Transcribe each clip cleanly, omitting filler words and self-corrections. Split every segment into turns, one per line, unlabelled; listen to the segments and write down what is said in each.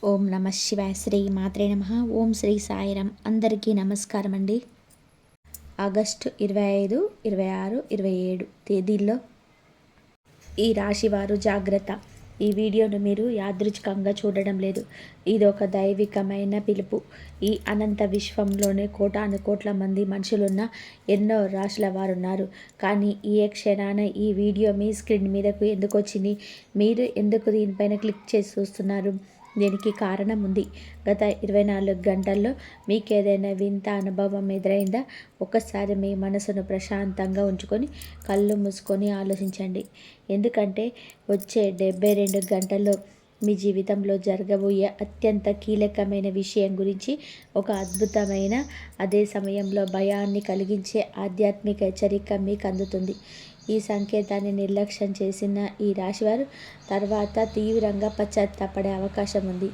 ఓం నమ శివాయ. శ్రీ మాత్రే నమ. ఓం శ్రీ సాయిరామ్. అందరికీ నమస్కారం అండి. ఆగస్టు 25, 26, 27 తేదీల్లో ఈ రాశివారు జాగ్రత్త. ఈ వీడియోను మీరు యాదృచ్ఛికంగా చూడడం లేదు. ఇది ఒక దైవికమైన పిలుపు. ఈ అనంత విశ్వంలోనే కోటాను కోట్ల మంది మనుషులున్న ఎన్నో రాశుల వారు ఉన్నారు. కానీ ఏ క్షణాన ఈ వీడియో మీ స్క్రీన్ మీదకు ఎందుకు వచ్చింది? మీరు ఎందుకు దీనిపైన క్లిక్ చేసి చూస్తున్నారు? దీనికి కారణం ఉంది. గత 24 గంటల్లో మీకు ఏదైనా వింత అనుభవం ఎదురైందా? ఒక్కసారి మీ మనసును ప్రశాంతంగా ఉంచుకొని కళ్ళు మూసుకొని ఆలోచించండి. ఎందుకంటే వచ్చే 72 గంటల్లో మీ జీవితంలో జరగబోయే అత్యంత కీలకమైన విషయం గురించి ఒక అద్భుతమైన, అదే సమయంలో భయాన్ని కలిగించే ఆధ్యాత్మిక హెచ్చరిక మీకు అందుతుంది. ఈ సంకేతాన్ని నిర్లక్ష్యం చేసిన ఈ రాశివారు తర్వాత తీవ్రంగా పశ్చాత్తాపడే అవకాశం ఉంది.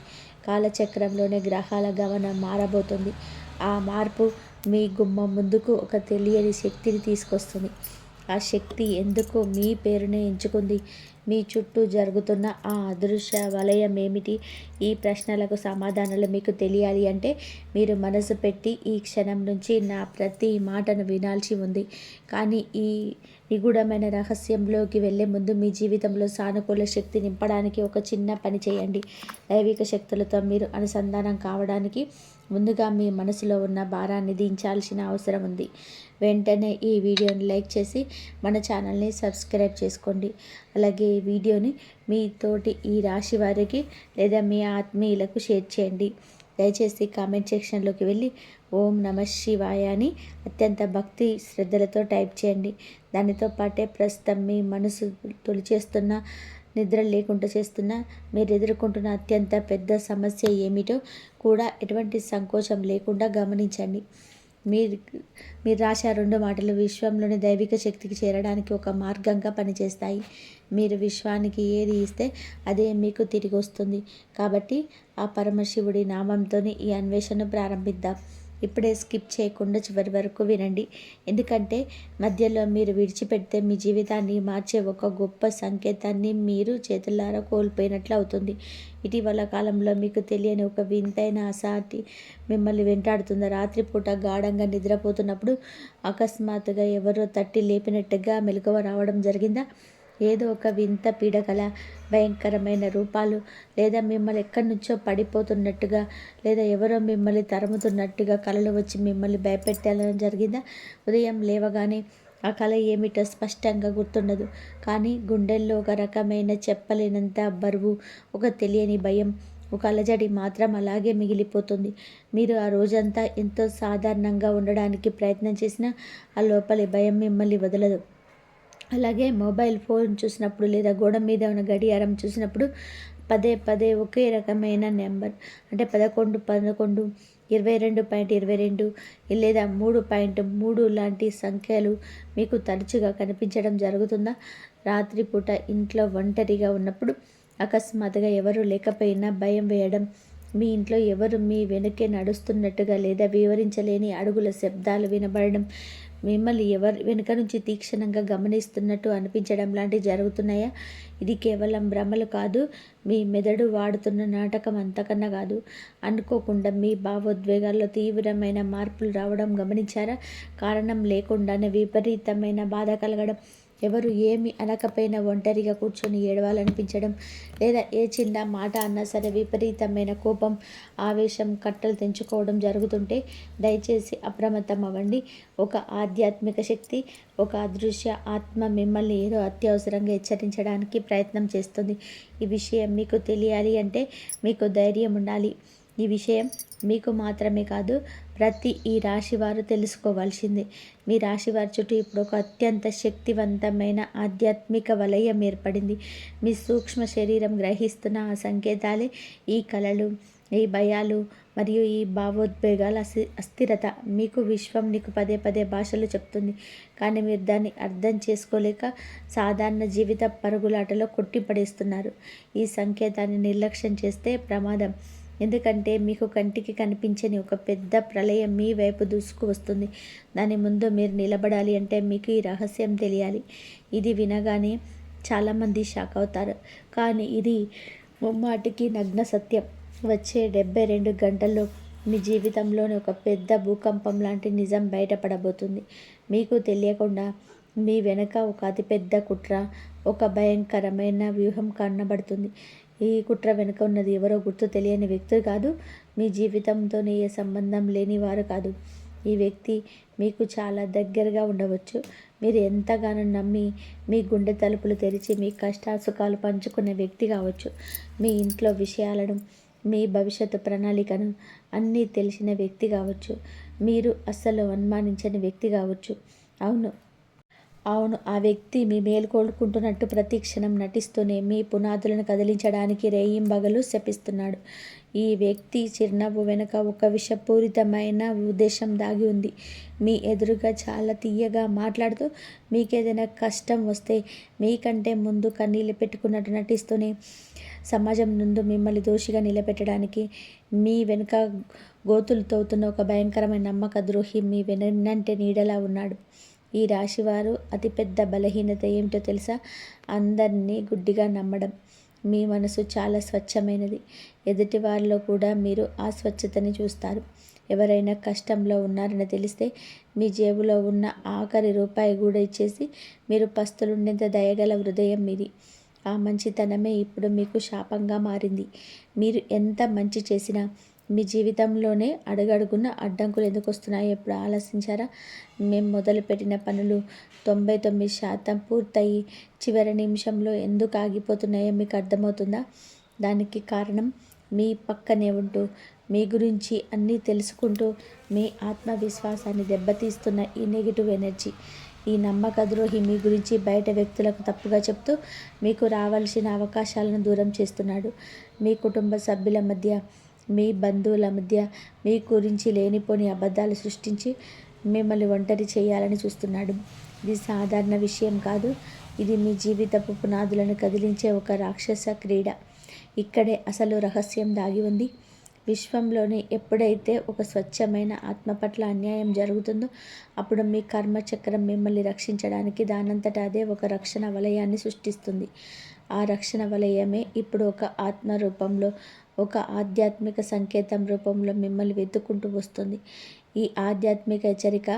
కాలచక్రంలోని గ్రహాల గమనం మారబోతుంది. ఆ మార్పు మీ గుమ్మం ముందుకు ఒక తెలియని శక్తిని తీసుకొస్తుంది. ఆ శక్తి ఎందుకు మీ పేరునే ఎంచుకుంది? మీ చుట్టూ జరుగుతున్న ఆ అదృశ్య వలయం ఏమిటి? ఈ ప్రశ్నలకు సమాధానాలు మీకు తెలియాలి అంటే మీరు మనసు పెట్టి ఈ క్షణం నుంచి నా ప్రతి మాటను వినాల్సి ఉంది. కానీ ఈ నిగూఢమైన రహస్యంలోకి వెళ్ళే ముందు మీ జీవితంలో సానుకూల శక్తి నింపడానికి ఒక చిన్న పని చేయండి. దైవిక శక్తులతో మీరు అనుసంధానం కావడానికి ముందుగా మీ మనసులో ఉన్న భారాన్ని దించాల్సిన అవసరం ఉంది. వెంటనే ఈ వీడియోని లైక్ చేసి మన ఛానల్ని సబ్స్క్రైబ్ చేసుకోండి. అలాగే ఈ వీడియోని మీ తోటి ఈ రాశి వారికి లేదా మీ ఆత్మీయులకు షేర్ చేయండి. దయచేసి కామెంట్ సెక్షన్లోకి వెళ్ళి ఓం నమ శివాయ అని అత్యంత భక్తి శ్రద్ధలతో టైప్ చేయండి. దానితో పాటే ప్రస్తుతం మీ మనసు తొలిచేస్తున్న, నిద్ర లేకుండా చేస్తున్న, మీరు ఎదుర్కొంటున్న అత్యంత పెద్ద సమస్య ఏమిటో కూడా ఎటువంటి సంకోచం లేకుండా గమనించండి. మీరు రాసే 2 మాటలు విశ్వంలోని దైవిక శక్తికి చేరడానికి ఒక మార్గంగా పనిచేస్తాయి. మీరు విశ్వానికి ఏది ఇస్తే అదే మీకు తిరిగి వస్తుంది. కాబట్టి ఆ పరమశివుడి నామంతోనే ఈ అన్వేషణ ప్రారంభిద్దాం. ఇప్పుడే స్కిప్ చేయకుండా చివరి వరకు వినండి. ఎందుకంటే మధ్యలో మీరు విడిచిపెడితే మీ జీవితాన్ని మార్చే ఒక గొప్ప సంకేతాన్ని మీరు చేతులారా కోల్పోయినట్లు అవుతుంది. ఇటీవల కాలంలో మీకు తెలియని ఒక వింతైన అసాటి మిమ్మల్ని వెంటాడుతుంది. రాత్రిపూట గాఢంగా నిద్రపోతున్నప్పుడు అకస్మాత్తుగా ఎవరో తట్టి లేపినట్టుగా మెలకువ రావడం జరిగిందా? ఏదో ఒక వింత పీడకల, భయంకరమైన రూపాలు, లేదా మిమ్మల్ని ఎక్కడి నుంచో పడిపోతున్నట్టుగా, లేదా ఎవరో మిమ్మల్ని తరుముతున్నట్టుగా కలలు వచ్చి మిమ్మల్ని భయపెట్టాలని జరిగిందా? ఉదయం లేవగానే ఆ కళ ఏమిటో స్పష్టంగా గుర్తుండదు. కానీ గుండెల్లో ఒక రకమైన చెప్పలేనంత బరువు, ఒక తెలియని భయం, ఒక అలజడి మాత్రం అలాగే మిగిలిపోతుంది. మీరు ఆ రోజంతా ఎంతో సాధారణంగా ఉండడానికి ప్రయత్నం చేసినా ఆ లోపలి భయం మిమ్మల్ని వదలదు. అలాగే మొబైల్ ఫోన్ చూసినప్పుడు లేదా గోడ మీద ఉన్న గడియారం చూసినప్పుడు పదే పదే ఒకే రకమైన నెంబర్, అంటే 11, 11, 22.22 లేదా 3.3 లాంటి సంఖ్యలు మీకు తరచుగా కనిపించడం జరుగుతుందా? రాత్రిపూట ఇంట్లో ఒంటరిగా ఉన్నప్పుడు అకస్మాత్తుగా ఎవరు లేకపోయినా భయం వేయడం, మీ ఇంట్లో ఎవరు మీ వెనుకే నడుస్తున్నట్టుగా లేదా వివరించలేని అడుగుల శబ్దాలు వినబడడం, మిమ్మల్ని ఎవరు వెనుక నుంచి తీక్షణంగా గమనిస్తున్నట్టు అనిపించడం లాంటివి జరుగుతున్నాయా? ఇది కేవలం భ్రమలు కాదు, మీ మెదడు వాడుతున్న నాటకం అంతకన్నా కాదు. అనుకోకుండా మీ భావోద్వేగాల్లో తీవ్రమైన మార్పులు రావడం గమనించారా? కారణం లేకుండానే విపరీతమైన బాధ కలగడం, ఎవరు ఏమి అనకపోయినా ఒంటరిగా కూర్చొని ఏడవాలనిపించడం, లేదా ఏ చిన్న మాట అన్నా సరే విపరీతమైన కోపం, ఆవేశం కట్టలు తెంచుకోవడం జరుగుతుంటే దయచేసి అప్రమత్తం అవ్వండి. ఒక ఆధ్యాత్మిక శక్తి, ఒక అదృశ్య ఆత్మ మిమ్మల్ని ఏదో అత్యవసరంగా హెచ్చరించడానికి ప్రయత్నం చేస్తుంది. ఈ విషయం మీకు తెలియాలి అంటే మీకు ధైర్యం ఉండాలి. ఈ విషయం మీకు మాత్రమే కాదు, ప్రతి ఈ రాశివారు తెలుసుకోవాల్సిందే. మీ రాశివారి చుట్టూ ఇప్పుడు ఒక అత్యంత శక్తివంతమైన ఆధ్యాత్మిక వలయం ఏర్పడింది. మీ సూక్ష్మ శరీరం గ్రహిస్తున్న ఆ సంకేతాలే ఈ కళలు, ఈ భయాలు మరియు ఈ భావోద్వేగాల అస్థిరత. మీకు విశ్వం నీకు పదే పదే భాషలు చెప్తుంది, కానీ మీరు దాన్ని అర్థం చేసుకోలేక సాధారణ జీవిత పరుగులాటలో కొట్టిపడేస్తున్నారు. ఈ సంకేతాన్ని నిర్లక్ష్యం చేస్తే ప్రమాదం. ఎందుకంటే మీకు కంటికి కనిపించని ఒక పెద్ద ప్రళయం మీ వైపు దూసుకు వస్తుంది. దాని ముందు మీరు నిలబడాలి అంటే మీకు ఈ రహస్యం తెలియాలి. ఇది వినగానే చాలామంది షాక్ అవుతారు, కానీ ఇది ముమ్మాటికి నగ్న సత్యం. వచ్చే 72 గంటల్లో మీ జీవితంలోని ఒక పెద్ద భూకంపం లాంటి నిజం బయటపడబోతుంది. మీకు తెలియకుండా మీ వెనక ఒక అతిపెద్ద కుట్ర, ఒక భయంకరమైన వ్యూహం కనబడుతుంది. ఈ కుట్ర వెనుక ఉన్నది ఎవరో గుర్తు తెలియని వ్యక్తి కాదు, మీ జీవితంతోనే ఏ సంబంధం లేని వారు కాదు. ఈ వ్యక్తి మీకు చాలా దగ్గరగా ఉండవచ్చు. మీరు ఎంతగానో నమ్మి మీ గుండె తలుపులు తెరిచి మీ కష్టాసుఖాలు పంచుకునే వ్యక్తి కావచ్చు. మీ ఇంట్లో విషయాలను, మీ భవిష్యత్తు ప్రణాళికను అన్నీ తెలిసిన వ్యక్తి కావచ్చు. మీరు అస్సలు అనుమానించని వ్యక్తి కావచ్చు. అవును, ఆ వ్యక్తి మీ మేలు కోరుకుంటున్నట్టు ప్రతి క్షణం నటిస్తూనే మీ పునాదులను కదిలించడానికి రేయింబగలు శపిస్తున్నాడు. ఈ వ్యక్తి చిరునవ్వు వెనుక ఒక విషపూరితమైన ఉద్దేశం దాగి ఉంది. మీ ఎదురుగా చాలా తీయగా మాట్లాడుతూ మీకేదైనా కష్టం వస్తే మీకంటే ముందు కన్నీళ్ళు పెట్టుకున్నట్టు నటిస్తూనే సమాజం ముందు మిమ్మల్ని దోషిగా నిలబెట్టడానికి మీ వెనుక గోతులు తవ్వుతున్న ఒక భయంకరమైన నమ్మక ద్రోహి మీ వెన్నంటే నీడలా ఉన్నాడు. ఈ రాశివారు అతిపెద్ద బలహీనత ఏమిటో తెలుసా? అందరినీ గుడ్డిగా నమ్మడం. మీ మనసు చాలా స్వచ్ఛమైనది. ఎదుటి వారిలో కూడా మీరు ఆ స్వచ్ఛతని చూస్తారు. ఎవరైనా కష్టంలో ఉన్నారని తెలిస్తే మీ జేబులో ఉన్న ఆఖరి రూపాయి కూడా ఇచ్చేసి మీరు పస్తులుండేంత దయగల హృదయం మీది. ఆ మంచితనమే ఇప్పుడు మీకు శాపంగా మారింది. మీరు ఎంత మంచి చేసినా మీ జీవితంలోనే అడుగడుగున అడ్డంకులు ఎందుకు వస్తున్నాయో ఎప్పుడు ఆలోచించారా? మేము మొదలుపెట్టిన పనులు 99% పూర్తయి చివరి నిమిషంలో ఎందుకు ఆగిపోతున్నాయో మీకు అర్థమవుతుందా? దానికి కారణం మీ పక్కనే ఉంటూ మీ గురించి అన్నీ తెలుసుకుంటూ మీ ఆత్మవిశ్వాసాన్ని దెబ్బతీస్తున్న ఈ నెగిటివ్ ఎనర్జీ. ఈ నమ్మక ద్రోహి మీ గురించి బయట వ్యక్తులకు తప్పుగా చెప్తూ మీకు రావాల్సిన అవకాశాలను దూరం చేస్తున్నాడు. మీ కుటుంబ సభ్యుల మధ్య, మీ బంధువుల మధ్య మీ గురించి లేనిపోని అబద్ధాలు సృష్టించి మిమ్మల్ని ఒంటరి చేయాలని చూస్తున్నాడు. ఇది సాధారణ విషయం కాదు. ఇది మీ జీవితపు పునాదులను కదిలించే ఒక రాక్షస క్రీడ. ఇక్కడే అసలు రహస్యం దాగి ఉంది. విశ్వంలోని ఎప్పుడైతే ఒక స్వచ్ఛమైన ఆత్మ పట్ల అన్యాయం జరుగుతుందో అప్పుడు మీ కర్మచక్రం మిమ్మల్ని రక్షించడానికి దానంతట అదే ఒక రక్షణ వలయాన్ని సృష్టిస్తుంది. ఆ రక్షణ వలయమే ఇప్పుడు ఒక ఆత్మ రూపంలో, ఒక ఆధ్యాత్మిక సంకేతం రూపంలో మిమ్మల్ని వెతుక్కుంటూ వస్తుంది. ఈ ఆధ్యాత్మిక హెచ్చరిక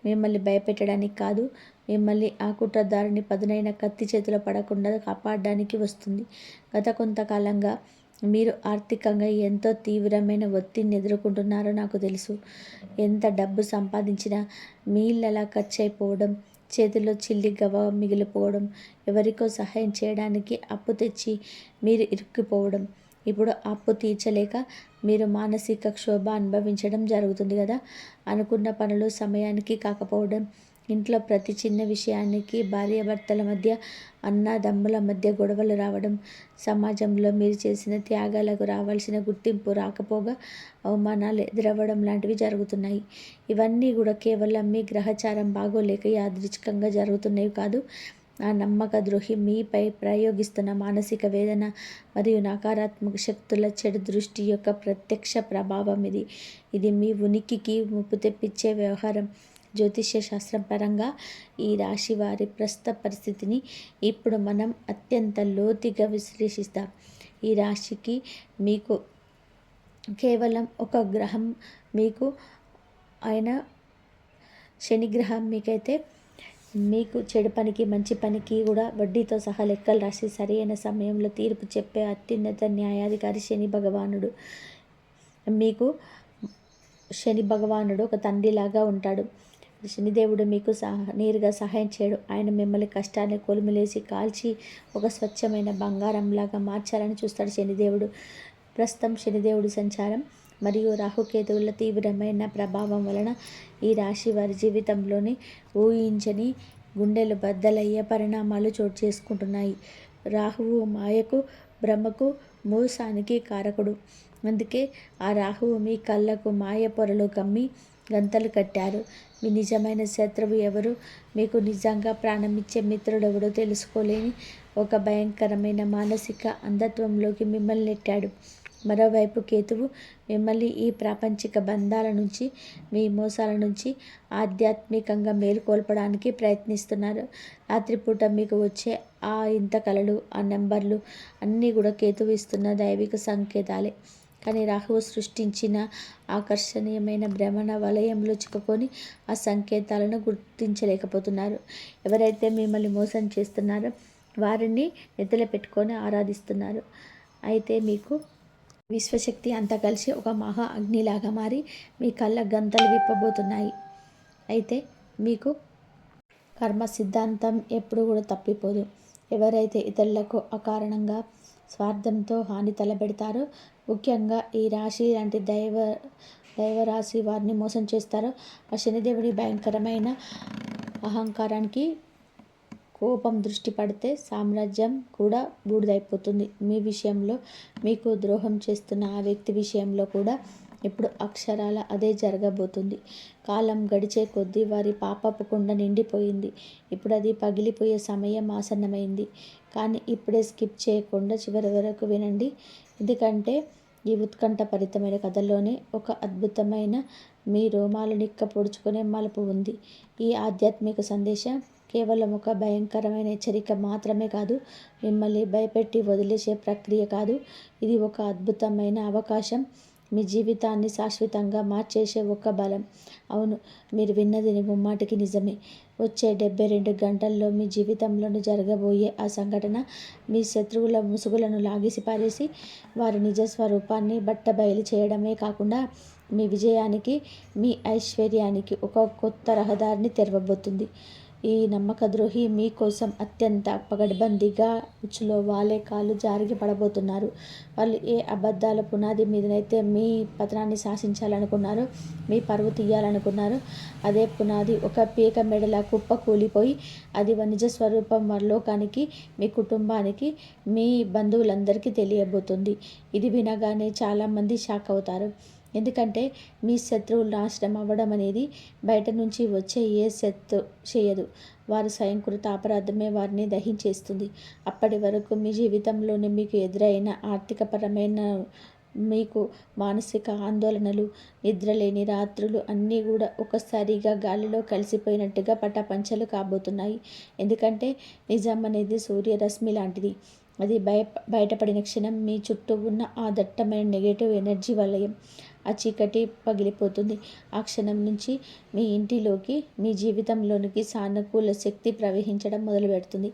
మిమ్మల్ని భయపెట్టడానికి కాదు, మిమ్మల్ని ఆ కుట్రదారుని పదునైన కత్తి చేతిలో పడకుండా కాపాడడానికి వస్తుంది. గత కొంతకాలంగా మీరు ఆర్థికంగా ఎంతో తీవ్రమైన ఒత్తిడిని ఎదుర్కొంటున్నారో నాకు తెలుసు. ఎంత డబ్బు సంపాదించినా మీళ్ళలా ఖర్చు అయిపోవడం, చేతిలో చిల్లి గవ్వ మిగిలిపోవడం, ఎవరికో సహాయం చేయడానికి అప్పు తెచ్చి మీరు ఇరుక్కుపోవడం, ఇప్పుడు అప్పు తీర్చలేక మీరు మానసిక క్షోభ అనుభవించడం జరుగుతుంది కదా. అనుకున్న పనులు సమయానికి కాకపోవడం, ఇంట్లో ప్రతి చిన్న విషయానికి భార్యాభర్తల మధ్య, అన్నదమ్ముల మధ్య గొడవలు రావడం, సమాజంలో మీరు చేసిన త్యాగాలకు రావాల్సిన గుర్తింపు రాకపోగా అవమానాలు ఎదురవ్వడం లాంటివి జరుగుతున్నాయి. ఇవన్నీ కూడా కేవలం మీ గ్రహచారం బాగోలేక యాదృచ్ఛికంగా జరుగుతున్నవి కాదు. ఆ నమ్మక ద్రోహి మీపై ప్రయోగిస్తున్న మానసిక వేదన మరియు నకారాత్మక శక్తుల చెడు దృష్టి యొక్క ప్రత్యక్ష ప్రభావం ఇది. ఇది మీ ఉనికికి ముప్పు తెప్పించే వ్యవహారం. జ్యోతిష్య శాస్త్రం పరంగా ఈ రాశి వారి ప్రస్తుత పరిస్థితిని ఇప్పుడు మనం అత్యంత లోతుగా విశ్లేషిస్తాం. ఈ రాశికి మీకు కేవలం ఒక గ్రహం మీకు అయిన శనిగ్రహం మీకైతే మీకు చెడు పనికి మంచి పనికి కూడా వడ్డీతో సహా లెక్కలు రాసి సరైన సమయంలో తీర్పు చెప్పే అత్యున్నత న్యాయాధికారి శని భగవానుడు. మీకు శని భగవానుడు ఒక తండ్రిలాగా ఉంటాడు. శనిదేవుడు మీకు నేరుగా సహాయం చేయడు. ఆయన మిమ్మల్ని కష్టాన్ని కొలిమిలేసి కాల్చి ఒక స్వచ్ఛమైన బంగారంలాగా మార్చాలని చూస్తాడు శనిదేవుడు. ప్రస్తుతం శనిదేవుడి సంచారం మరియు రాహుకేతువుల తీవ్రమైన ప్రభావం వలన ఈ రాశి వారి జీవితంలోని ఊహించని గుండెలు బద్దలయ్యే పరిణామాలు చోటు చేసుకుంటున్నాయి. రాహువు మాయకు, భ్రమకు, మోసానికి కారకుడు. అందుకే ఆ రాహువు మీ కళ్ళకు మాయ పొరలు కమ్మి గంతలు కట్టారు. మీ నిజమైన శత్రువు ఎవరు, మీకు నిజంగా ప్రాణమిచ్చే మిత్రుడెవడో తెలుసుకోలేని ఒక భయంకరమైన మానసిక అంధత్వంలోకి మిమ్మల్ని నెట్టాడు. మరోవైపు కేతువు మిమ్మల్ని ఈ ప్రాపంచిక బంధాల నుంచి, మీ మోసాల నుంచి ఆధ్యాత్మికంగా మేలుకొల్పడానికి ప్రయత్నిస్తున్నారు. రాత్రిపూట మీకు వచ్చే ఆ ఇంత కలలు, ఆ నెంబర్లు అన్నీ కూడా కేతువు ఇస్తున్న దైవిక సంకేతాలే. కానీ రాహువు సృష్టించిన ఆకర్షణీయమైన భ్రమణ వలయంలో చిక్కుకొని ఆ సంకేతాలను గుర్తించలేకపోతున్నారు. ఎవరైతే మిమ్మల్ని మోసం చేస్తున్నారో వారిని నెత్తిన పెట్టుకొని ఆరాధిస్తున్నారు. అయితే మీకు విశ్వశక్తి అంతా కలిసి ఒక మహా అగ్నిలాగా మారి మీ కళ్ళ గంతలు విప్పబోతున్నాయి. అయితే మీకు కర్మ సిద్ధాంతం ఎప్పుడు కూడా తప్పిపోదు. ఎవరైతే ఇతరులకు అకారణంగా స్వార్థంతో హాని తలపెడతారో, ముఖ్యంగా ఈ రాశి లాంటి దైవరాశి వారిని మోసం చేస్తారో, ఆ శనిదేవుడి భయంకరమైన అహంకారానికి కోపం దృష్టి పడితే సామ్రాజ్యం కూడా బూడిదైపోతుంది. మీ విషయంలో మీకు ద్రోహం చేస్తున్న ఆ వ్యక్తి విషయంలో కూడా ఇప్పుడు అక్షరాల అదే జరగబోతుంది. కాలం గడిచే కొద్దీ వారి పాపపు కుండ నిండిపోయింది. ఇప్పుడు అది పగిలిపోయే సమయం ఆసన్నమైంది. కానీ ఇప్పుడే స్కిప్ చేయకుండా చివరి వరకు వినండి. ఎందుకంటే ఈ ఉత్కంఠభరితమైన కథలోనే ఒక అద్భుతమైన, మీ రోమాలు నిక్క పొడుచుకునే మలుపు ఉంది. ఈ ఆధ్యాత్మిక సందేశం కేవలం ఒక భయంకరమైన హెచ్చరిక మాత్రమే కాదు, మిమ్మల్ని భయపెట్టి వదిలేసే ప్రక్రియ కాదు. ఇది ఒక అద్భుతమైన అవకాశం, మీ జీవితాన్ని శాశ్వతంగా మార్చేసే ఒక బలం. అవును, మీరు విన్నది ముమ్మాటికి నిజమే. వచ్చే 72 గంటల్లో మీ జీవితంలోని జరగబోయే ఆ సంఘటన మీ శత్రువుల ముసుగులను లాగేసి పారేసి వారి నిజస్వరూపాన్ని బట్టబయలు చేయడమే కాకుండా మీ విజయానికి, మీ ఐశ్వర్యానికి ఒక కొత్త రహదారిని తెరవబోతుంది. ఈ నమ్మకద్రోహి మీకోసం అత్యంత పగడ్బందీగా ఉచ్చులో వాలే కాళ్ళు జారికి పడబోతున్నారు. వాళ్ళు ఏ అబద్ధాల పునాది మీదనైతే మీ పతనాన్ని శాసించాలనుకున్నారో, మీ పరువు తీయాలనుకున్నారో, అదే పునాది ఒక పీక మెడల కుప్ప కూలిపోయి అది నిజ స్వరూపం లోకానికి, మీ కుటుంబానికి, మీ బంధువులందరికీ తెలియబోతుంది. ఇది వినగానే చాలామంది షాక్ అవుతారు. ఎందుకంటే మీ శత్రువులు నాశనం అవ్వడం అనేది బయట నుంచి వచ్చే ఏ శక్తి చేయదు. వారి స్వయంకృత అపరాధమే వారిని దహించేస్తుంది. అప్పటి వరకు మీ జీవితంలోనే మీకు ఎదురైన ఆర్థికపరమైన, మీకు మానసిక ఆందోళనలు, నిద్రలేని రాత్రులు అన్నీ కూడా ఒక్కసారిగా గాలిలో కలిసిపోయినట్టుగా పటాపంచలు కాబోతున్నాయి. ఎందుకంటే నిజం అనేది సూర్యరశ్మి లాంటిది. అది బయటపడిన క్షణం మీ చుట్టూ ఉన్న ఆ దట్టమైన నెగటివ్ ఎనర్జీ వలయం, ఆ చీకటి పగిలిపోతుంది. ఆ క్షణం నుంచి మీ ఇంటిలోకి, మీ జీవితంలోనికి సానుకూల శక్తి ప్రవహించడం మొదలుపెడుతుంది.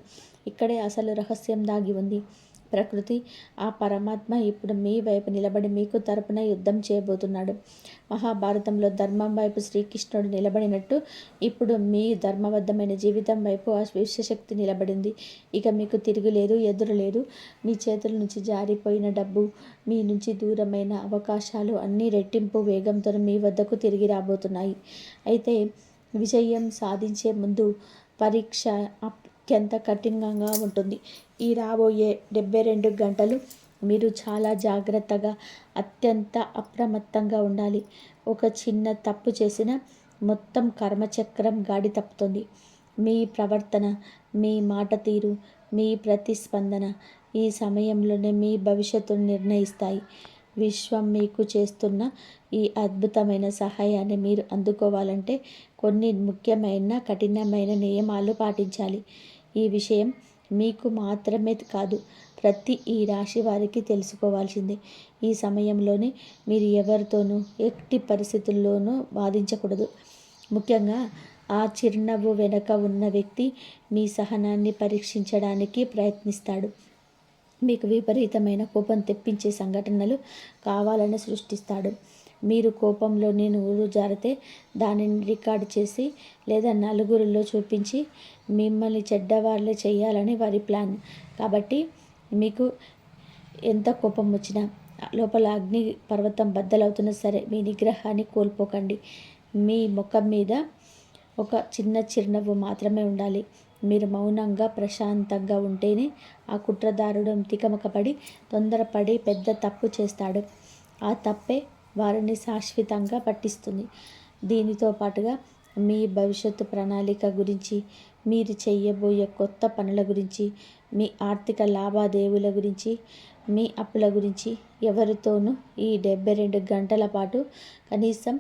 ఇక్కడే అసలు రహస్యం దాగి ఉంది. ప్రకృతి, ఆ పరమాత్మ ఇప్పుడు మీ వైపు నిలబడి మీకు తరపున యుద్ధం చేయబోతున్నాడు. మహాభారతంలో ధర్మం వైపు శ్రీకృష్ణుడు నిలబడినట్టు ఇప్పుడు మీ ధర్మబద్ధమైన జీవితం వైపు ఆ విశ్వశక్తి నిలబడింది. ఇక మీకు తిరుగులేదు, ఎదురు లేదు. మీ చేతుల నుంచి జారిపోయిన డబ్బు, మీ నుంచి దూరమైన అవకాశాలు అన్నీ రెట్టింపు వేగంతో మీ వద్దకు తిరిగి రాబోతున్నాయి. అయితే విజయం సాధించే ముందు పరీక్ష అత్యంత కఠినంగా ఉంటుంది. ఈ రాబోయే 72 గంటలు మీరు చాలా జాగ్రత్తగా, అత్యంత అప్రమత్తంగా ఉండాలి. ఒక చిన్న తప్పు చేసిన మొత్తం కర్మచక్రం గాడి తప్పుతుంది. మీ ప్రవర్తన, మీ మాట తీరు, మీ ప్రతిస్పందన ఈ సమయంలోనే మీ భవిష్యత్తును నిర్ణయిస్తాయి. విశ్వం మీకు చేస్తున్న ఈ అద్భుతమైన సహాయాన్ని మీరు అందుకోవాలంటే కొన్ని ముఖ్యమైన, కఠినమైన నియమాలు పాటించాలి. ఈ విషయం మీకు మాత్రమే కాదు, ప్రతి ఈ రాశి వారికి తెలుసుకోవాల్సిందే. ఈ సమయంలోనే మీరు ఎవరితోనూ ఎట్టి పరిస్థితుల్లోనూ వాదించకూడదు. ముఖ్యంగా ఆ చిరునవ్వు వెనుక ఉన్న వ్యక్తి మీ సహనాన్ని పరీక్షించడానికి ప్రయత్నిస్తాడు. మీకు విపరీతమైన కోపం తెప్పించే సంఘటనలు కావాలని సృష్టిస్తాడు. మీరు కోపంలోని నూరు జారితే దానిని రికార్డు చేసి లేదా నలుగురిలో చూపించి మిమ్మల్ని చెడ్డవాళ్ళే చేయాలని వారి ప్లాన్. కాబట్టి మీకు ఎంత కోపం వచ్చినా, లోపల అగ్ని పర్వతం బద్దలవుతున్నా సరే మీ నిగ్రహాన్ని కోల్పోకండి. మీ ముఖం మీద ఒక చిన్న చిరునవ్వు మాత్రమే ఉండాలి. మీరు మౌనంగా, ప్రశాంతంగా ఉంటేనే ఆ కుట్రదారుడు తికమకపడి, తొందరపడి పెద్ద తప్పు చేస్తాడు. ఆ తప్పే వారిని శాశ్వతంగా పట్టిస్తుంది. దీనితో పాటుగా మీ భవిష్యత్తు ప్రణాళిక గురించి, మీరు చేయబోయే కొత్త పనుల గురించి, మీ ఆర్థిక లావాదేవీల గురించి, మీ అప్పుల గురించి ఎవరితోనూ ఈ 72 గంటల పాటు కనీసం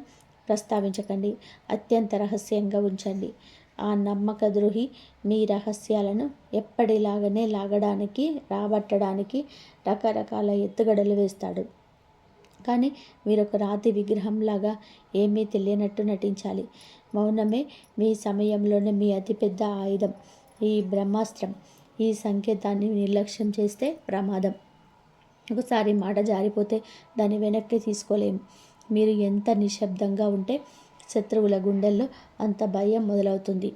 ప్రస్తావించకండి. అత్యంత రహస్యంగా ఉంచండి. ఆ నమ్మక ద్రోహి మీ రహస్యాలను ఎప్పటిలాగానే లాగడానికి, రాబట్టడానికి రకరకాల ఎత్తుగడలు వేస్తాడు. కానీ మీరు ఒక రాతి విగ్రహంలాగా ఏమీ తెలియనట్టు నటించాలి. మౌనమే మీ సమయంలోనే మీ అతిపెద్ద ఆయుధం. ఈ బ్రహ్మాస్త్రం. ఈ సంకేతాన్ని నిర్లక్ష్యం చేస్తే ప్రమాదం. ఒకసారి మాట జారిపోతే దాన్ని వెనక్కి తీసుకోలేము. మీరు ఎంత నిశ్శబ్దంగా ఉంటే శత్రువుల గుండెల్లో అంత భయం మొదలవుతుంది.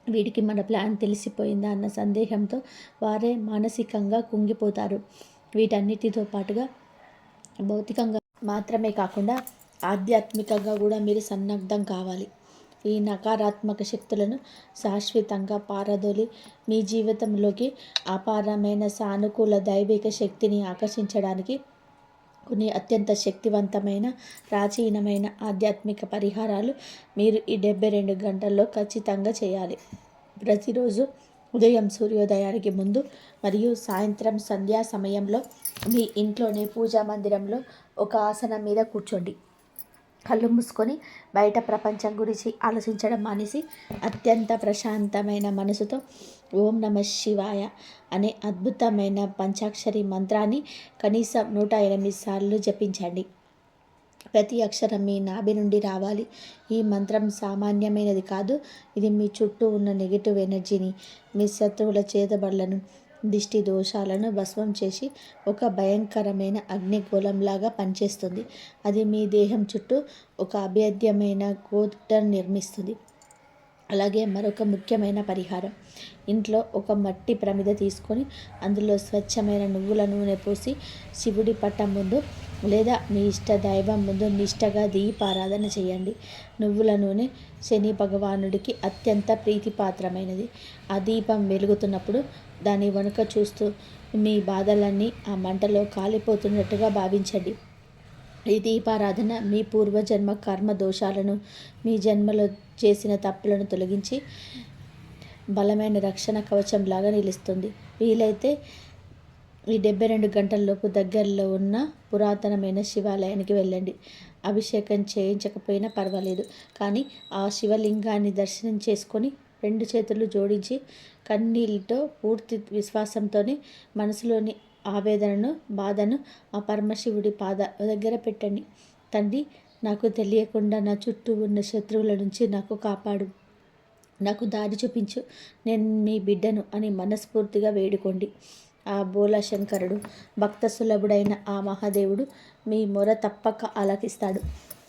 వీడికి మన ప్లాన్ తెలిసిపోయిందా అన్న సందేహంతో వారే మానసికంగా కుంగిపోతారు. వీటన్నిటితో పాటుగా భౌతికంగా మాత్రమే కాకుండా ఆధ్యాత్మికంగా కూడా మీరు సన్నద్ధం కావాలి. ఈ నకారాత్మక శక్తులను శాశ్వతంగా పారదోలి మీ జీవితంలోకి అపారమైన సానుకూల దైవిక శక్తిని ఆకర్షించడానికి కొన్ని అత్యంత శక్తివంతమైన ప్రాచీనమైన ఆధ్యాత్మిక పరిహారాలు మీరు ఈ 72 గంటల్లో ఖచ్చితంగా చేయాలి. ప్రతిరోజు ఉదయం సూర్యోదయానికి ముందు మరియు సాయంత్రం సంధ్యా సమయంలో మీ ఇంట్లోనే పూజా మందిరంలో ఒక ఆసనం మీద కూర్చోండి. కళ్ళు మూసుకొని బయట ప్రపంచం గురించి ఆలోచించడం మానేసి అత్యంత ప్రశాంతమైన మనసుతో ఓం నమ శివాయ అనే అద్భుతమైన పంచాక్షరి మంత్రాన్ని కనీసం 108 సార్లు జపించండి. ప్రతి అక్షరం మీ నాభి నుండి రావాలి. ఈ మంత్రం సామాన్యమైనది కాదు. ఇది మీ చుట్టూ ఉన్న నెగిటివ్ ఎనర్జీని, మీ శత్రువుల చేతబడులను, దిష్టి దోషాలను భస్మం చేసి ఒక భయంకరమైన అగ్నిగోళంలాగా పనిచేస్తుంది. అది మీ దేహం చుట్టూ ఒక అభేద్యమైన కోటను నిర్మిస్తుంది. అలాగే మరొక ముఖ్యమైన పరిహారం. ఇంట్లో ఒక మట్టి ప్రమిద తీసుకొని అందులో స్వచ్ఛమైన నువ్వుల నూనె పోసి శివుడి పట్టం ముందు లేదా మీ ఇష్ట దైవం ముందు నిష్టగా దీపారాధన చేయండి. నువ్వుల నూనె శని భగవానుడికి అత్యంత ప్రీతిపాత్రమైనది. ఆ దీపం వెలుగుతున్నప్పుడు దాని వెనుక చూస్తూ మీ బాధలన్నీ ఆ మంటలో కాలిపోతున్నట్టుగా భావించండి. ఈ దీపారాధన మీ పూర్వజన్మ కర్మ దోషాలను, మీ జన్మలో చేసిన తప్పులను తొలగించి బలమైన రక్షణ కవచంలాగా నిలుస్తుంది. వీలైతే ఈ 72 గంటల్లోపు దగ్గరలో ఉన్న పురాతనమైన శివాలయానికి వెళ్ళండి. అభిషేకం చేయించకపోయినా పర్వాలేదు, కానీ ఆ శివలింగాన్ని దర్శనం చేసుకొని 2 చేతులు జోడించి కన్నీళ్ళతో పూర్తి విశ్వాసంతోనే మనసులోని ఆవేదనను, బాధను ఆ పరమశివుడి పాద దగ్గర పెట్టండి. తండ్రి, నాకు తెలియకుండా నా చుట్టూ ఉన్న శత్రువుల నుంచి నాకు కాపాడు, నాకు దారి చూపించు, నేను మీ బిడ్డను అని మనస్ఫూర్తిగా వేడుకోండి. ఆ బోలాశంకరుడు, భక్త సులభుడైన ఆ మహాదేవుడు మీ మొర తప్పక ఆలకిస్తాడు.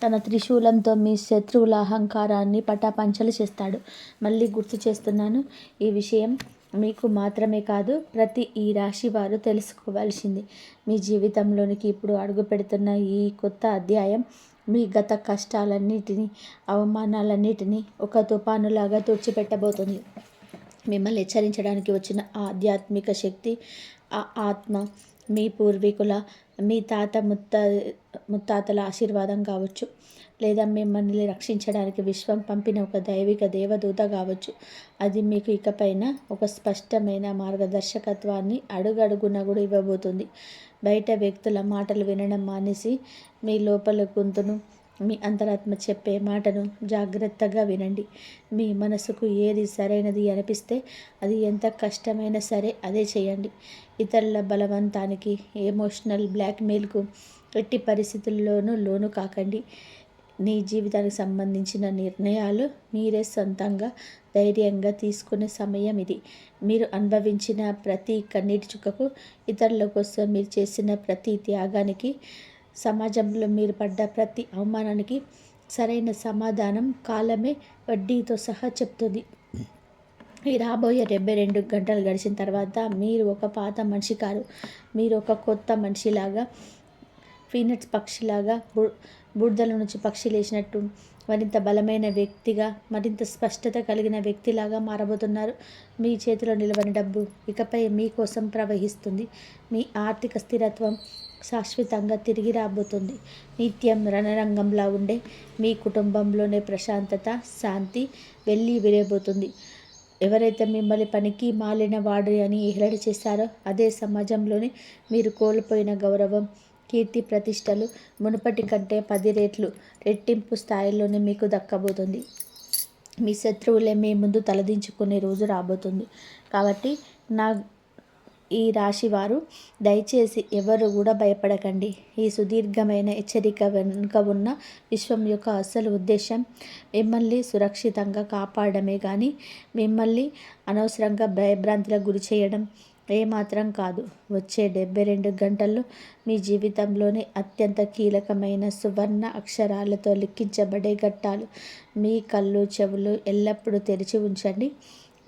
తన త్రిశూలంతో మీ శత్రువుల అహంకారాన్ని పటాపంచలు చేస్తాడు. మళ్ళీ గుర్తు చేస్తున్నాను, ఈ విషయం మీకు మాత్రమే కాదు, ప్రతి ఈ రాశి వారు తెలుసుకోవాల్సింది. మీ జీవితంలోనికి ఇప్పుడు అడుగు పెడుతున్న ఈ కొత్త అధ్యాయం మీ గత కష్టాలన్నిటినీ, అవమానాలన్నిటినీ ఒక తుఫానులాగా తుడిచిపెట్టబోతుంది. మిమ్మల్ని హెచ్చరించడానికి వచ్చిన ఆధ్యాత్మిక శక్తి, ఆ ఆత్మ మీ పూర్వీకుల, మీ తాత ముత్తాతల ఆశీర్వాదం కావచ్చు, లేదా మిమ్మల్ని రక్షించడానికి విశ్వం పంపిన ఒక దైవిక దేవదూత కావచ్చు. అది మీకు ఇకపైన ఒక స్పష్టమైన మార్గదర్శకత్వాన్ని అడుగడుగునా కూడా ఇవ్వబోతుంది. బయట వ్యక్తుల మాటలు వినడం మానేసి మీ లోపల గొంతును, మీ అంతరాత్మ చెప్పే మాటను జాగ్రత్తగా వినండి. మీ మనసుకు ఏది సరైనది అనిపిస్తే అది ఎంత కష్టమైనా సరే అదే చేయండి. ఇతరుల బలవంతానికి, ఎమోషనల్ బ్లాక్మెయిల్కు ఎట్టి పరిస్థితుల్లోనూ లోను కాకండి. నీ జీవితానికి సంబంధించిన నిర్ణయాలు మీరే సొంతంగా ధైర్యంగా తీసుకునే సమయం ఇది. మీరు అనుభవించిన ప్రతి కన్నీటి చుక్కకు, ఇతరుల కోసం మీరు చేసిన ప్రతి త్యాగానికి, సమాజంలో మీరు పడ్డ ప్రతి అవమానానికి సరైన సమాధానం కాలమే వడ్డీతో సహా చెప్తుంది. ఈ రాబోయే 72 గంటలు గడిచిన తర్వాత మీరు ఒక పాత మనిషి కారు. మీరు ఒక కొత్త మనిషిలాగా, ఫీనట్స్ పక్షిలాగా, బురదల నుంచి పక్షి లేచినట్టు మరింత బలమైన వ్యక్తిగా, మరింత స్పష్టత కలిగిన వ్యక్తిలాగా మారబోతున్నారు. మీ చేతిలో నిలవని డబ్బు ఇకపై మీకోసం ప్రవహిస్తుంది. మీ ఆర్థిక స్థిరత్వం శాశ్వతంగా తిరిగి రాబోతుంది. నిత్యం రణరంగంలా ఉండే మీ కుటుంబంలోనే ప్రశాంతత, శాంతి వెళ్ళి విరబోతుంది. ఎవరైతే మిమ్మల్ని పనికి మాలిన వాడు అని హేళన చేశారో అదే సమాజంలోనే మీరు కోల్పోయిన గౌరవం, కీర్తి ప్రతిష్టలు మునుపటి కంటే 10 రెట్లు రెట్టింపు స్థాయిలోనే మీకు దక్కబోతుంది. మీ శత్రువులే మీ ముందు తలదించుకునే రోజు రాబోతుంది. కాబట్టి ఈ రాశివారు దయచేసి ఎవరు కూడా భయపడకండి. ఈ సుదీర్ఘమైన హెచ్చరిక వెనుక ఉన్న విశ్వం యొక్క అసలు ఉద్దేశం మిమ్మల్ని సురక్షితంగా కాపాడమే కానీ మిమ్మల్ని అనవసరంగా భయభ్రాంతులకు గురి చేయడం ఏమాత్రం కాదు. వచ్చే 72 గంటల్లో మీ జీవితంలోని అత్యంత కీలకమైన సువర్ణ అక్షరాలతో లిఖించబడే ఘట్టాలు. మీ కళ్ళు చెవులు ఎల్లప్పుడూ తెరిచి ఉంచండి.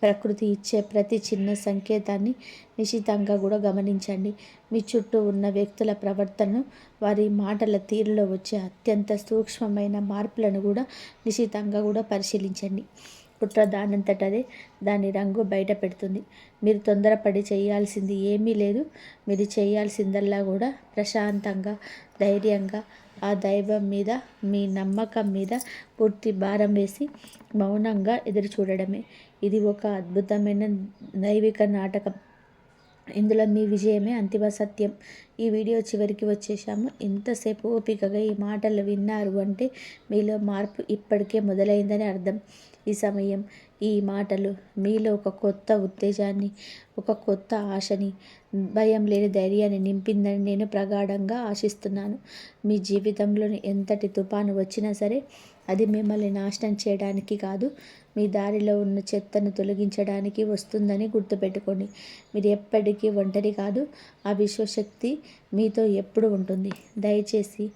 ప్రకృతి ఇచ్చే ప్రతి చిన్న సంకేతాన్ని నిశితంగా కూడా గమనించండి. మీ చుట్టూ ఉన్న వ్యక్తుల ప్రవర్తనను, వారి మాటల తీరులో వచ్చే అత్యంత సూక్ష్మమైన మార్పులను కూడా నిశితంగా కూడా పరిశీలించండి. కుట్ర దానంతటదే దాని రంగు బయట పెడుతుంది. మీరు తొందరపడి చేయాల్సింది ఏమీ లేదు. మీరు చేయాల్సిందల్లా కూడా ప్రశాంతంగా, ధైర్యంగా, ఆ దైవం మీద, మీ నమ్మకం మీద పూర్తి భారం వేసి మౌనంగా ఎదురు చూడడమే. ఇది ఒక అద్భుతమైన దైవిక నాటకం. ఇందులో మీ విజయమే అంతిమ సత్యం. ఈ వీడియో చివరికి వచ్చేసాము. ఇంతసేపు ఓపికగా ఈ మాటలు విన్నారు అంటే మీలో మార్పు ఇప్పటికే మొదలైందని అర్థం. ఈ సమయం, ఈ మాటలు మీలో ఒక కొత్త ఉత్తేజాన్ని, ఒక కొత్త ఆశని, భయం లేని ధైర్యాన్ని నింపిందని నేను ప్రగాఢంగా ఆశిస్తున్నాను. మీ జీవితంలోని ఎంతటి తుఫాను వచ్చినా సరే అది మిమ్మల్ని నాశనం చేయడానికి కాదు, మీ దారిలో ఉన్న చెత్తను తొలగించడానికి వస్తుందని గుర్తుపెట్టుకోండి. మీరు ఎప్పటికీ ఒంటరి కాదు. ఆ విశ్వశక్తి మీతో ఎప్పుడు ఉంటుంది. దయచేసి